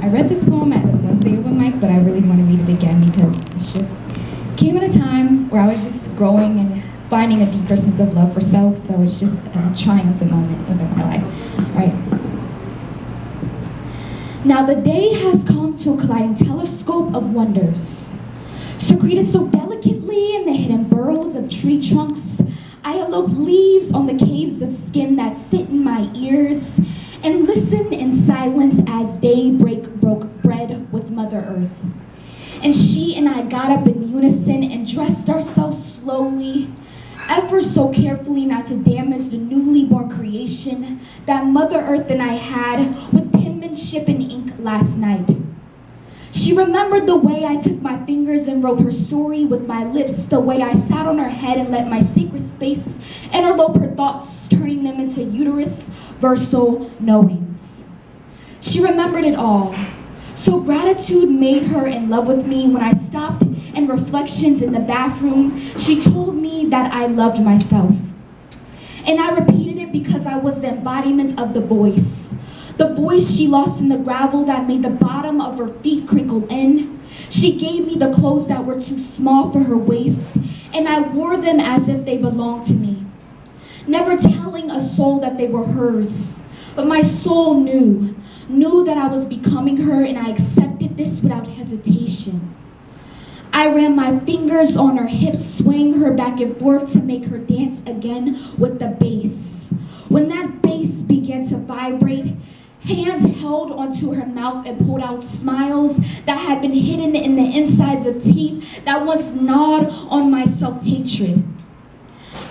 I read this poem at the Wednesday open mic, but I really want to read it again because it's just came at a time where I was just growing and finding a deeper sense of love for self, so it's just a triumphant moment within my life. All right. Now the day has come to a colliding telescope of wonders, secreted so delicately in the hidden burrows of tree trunks. I elope leaves on the caves of skin that sit in my ears and listen in silence as daybreak broke bread with Mother Earth. And she and I got up in unison and dressed ourselves slowly, ever so carefully not to damage the newly born creation that Mother Earth and I had with penmanship and ink last night. She remembered the way I took my fingers and wrote her story with my lips, the way I sat on her head and let my sacred space interlope her thoughts, turning them into uterus versal knowings. She remembered it all. So gratitude made her in love with me. When I stopped in reflections in the bathroom, she told me that I loved myself. And I repeated it because I was the embodiment of the voice. The voice she lost in the gravel that made the bottom of her feet crinkle in. She gave me the clothes that were too small for her waist, and I wore them as if they belonged to me, never telling a soul that they were hers. But my soul knew that I was becoming her, and I accepted this without hesitation. I ran my fingers on her hips, swaying her back and forth to make her dance again with the bass. When that bass began to vibrate, hands held onto her mouth and pulled out smiles that had been hidden in the insides of teeth that once gnawed on my self-hatred.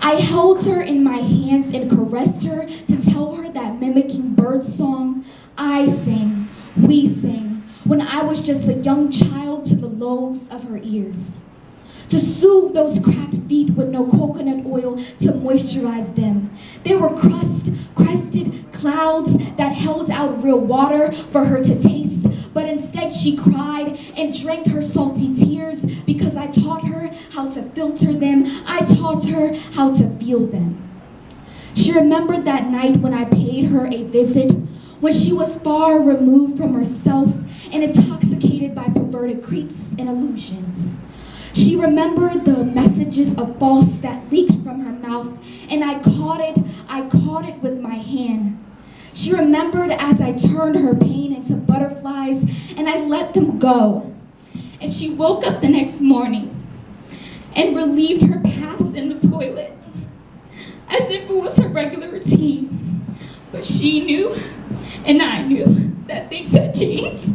I held her in my hands and caressed her to tell her that mimicking birdsong, I sang, we sang, when I was just a young child to the lobes of her ears. To soothe those cracked feet with no coconut oil to moisturize them. They were crested clouds that held out real water for her to taste, but instead she cried and drank her salty tears because I taught her how to filter them. I taught her how to feel them. She remembered that night when I paid her a visit, when she was far removed from herself and intoxicated by perverted creeps and illusions. She remembered the messages of false that leaked from her mouth, and I caught it with my hand. She remembered as I turned her pain into butterflies and I let them go. And she woke up the next morning and relieved her past in the toilet as if it was her regular routine. But she knew, and I knew, that things had changed.